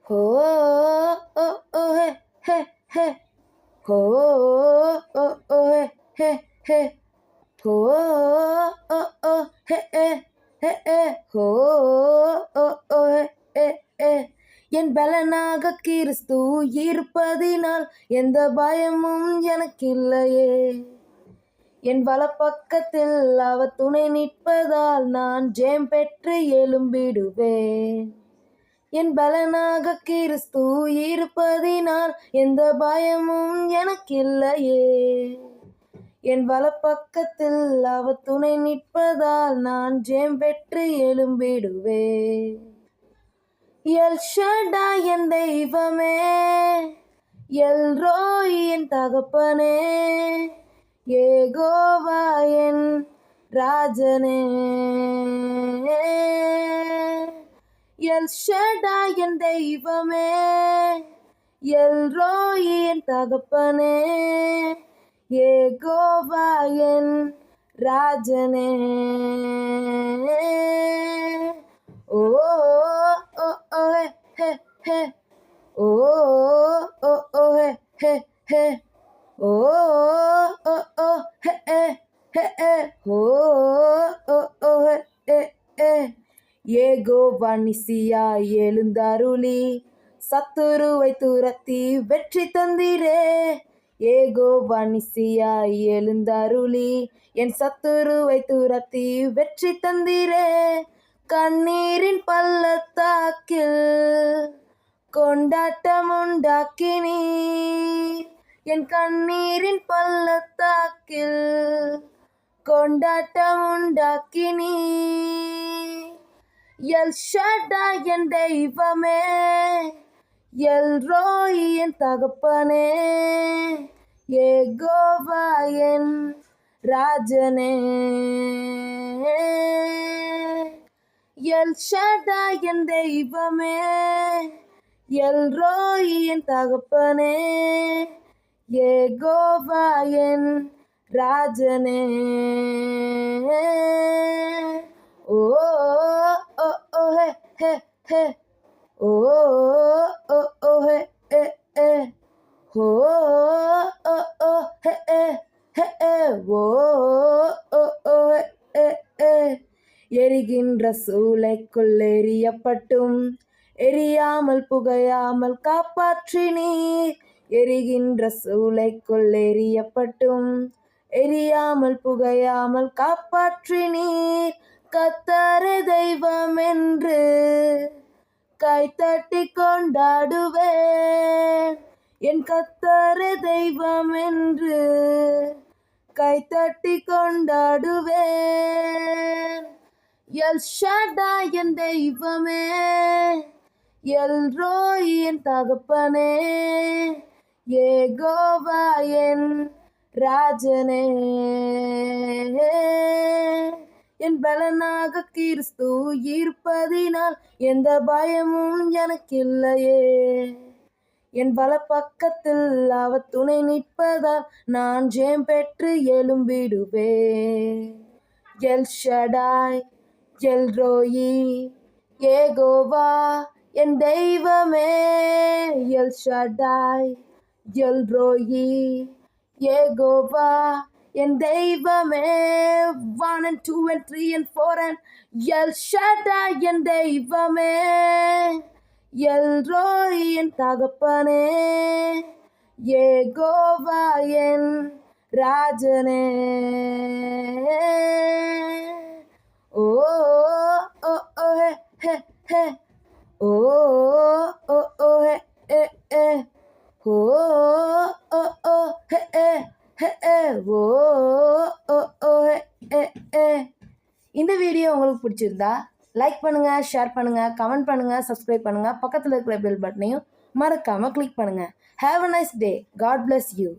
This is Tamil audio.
ஹோ ஓ ஓ ஹே ஹே ஹே ஹோ ஓ ஓ ஹே ஹே ஹே ஹோ ஓ ஓ ஹே ஹே ஹே ஹே ஹோ ஓ ஓ ஹே ஹே ஹே என் பலனாக கிறிஸ்து இருப்பதினால் எந்த பயமும் எனக்கில்லையே. என் வலப்பக்கத்தில் அவர் துணை நிற்பதால் நான் ஜெயம் பெற்று எழும்பிடுவேன். என் பலனாக கிறிஸ்து இருப்பதினால் எந்த பயமும் எனக்கில்லையே. என் வலப்பக்கத்தில் அவர் துணை நிற்பதால் நான் ஜெயம் பெற்று எழும்பிடுவேன். எல் ஷடாய் என் தெய்வமே, எல் ரோய் என் தகப்பனே, யெகோவா என் ராஜனே. எல் ஷடாய் என் தெய்வமே, எல் ரோய் என் தகப்பனே, யெகோவா என் ராஜனே. ஓ ஓ ஓ ஹே ஹே ஓ ஓ ஓ ஹே ஹே ஹே ஓ ஓ ஓ ஹே ஹே ஹே ஓ ஓ ஓ ஹே ஹே. யெகோவா நிசியாய் எழுந்தருளி சத்துருவை துரத்தி வெற்றி தந்தீரே. யெகோவா நிசியாய் எழுந்தருளி என் சத்துருவை துரத்தி வெற்றி தந்தீரே. கண்ணீரின் பள்ளத்தாக்கில் கொண்டாட்டம் உண்டாக்கினீர். என் கண்ணீரின் பள்ளத்தாக்கில் கொண்டாட்டம் உண்டாக்கினீர். எல் ஷடாய் என் தெய்வமே, எல் ரோய் என் தகப்பனே, யெகோவா என் ராஜனே. எல் ஷடாய் என் தெய்வமே, எல் ரோய் என் தகப்பனே, யெகோவா என் ராஜனே. ஓ ஓ ஓ ஹே ஹே ஹே ஓ ஓ ஓ ஹே ஹே ஹே ஓ ஓ ஓ ஹே ஹே ஹே ஹே ஓ ஓ ஓ ஹே ஹே ஹே. எரிகின்ற சூளைக்குள் எரியப்பட்டும் எரியாமல் புகையாமல் காப்பாற்றினீர். எரிகின்ற சூளைக்குள் எரியப்பட்டும் எரியாமல் புகையாமல் காப்பாற்றினீர். கர்த்தரே தெய்வம் என்று கைத்தட்டி கொண்டாடுவேன். என் கர்த்தரே தெய்வம் என்று கைத்தட்டி கொண்டாடுவேன். எல் ஷடாய் என் தெய்வமே, எல் ரோய் என் தகப்பனே, யெகோவா என் ராஜனே. என் பலனாக கிறிஸ்து இருப்பதினால் எந்த பயமும் எனக்கில்லையே. என் வலப்பக்கத்தில் அவர் துணை நிற்பதால் நான் ஜெயம் பெற்று எழும்பிடுவேன். El Shaddai El Roi Jehovah என் தெய்வமே, El Shaddai El Roi Jehovah என் தெய்வமே. 1 and 2 and 3 and 4 and El Shaddai என் தெய்வமே, எல் ரோய் என் தகப்பனே, யெகோவா என் ராஜனே. ஓ ஓ ஓ ஹே ஹே ஹே ஓ ஓ ஓ ஹே ஹே ஹே ஓ ஓ ஓ ஹே ஹே ஹே ஹே ஓ ஓ ஓ ஹே ஹே ஹே. இந்த வீடியோ உங்களுக்கு பிடிச்சிருந்தா லைக் பண்ணுங்கள், ஷேர் பண்ணுங்கள், கமெண்ட் பண்ணுங்கள், சப்ஸ்கிரைப் பண்ணுங்கள். பக்கத்தில் இருக்கிற பெல் பட்டனையும் மறக்காமல் கிளிக் பண்ணுங்கள். Have a nice day. God bless you.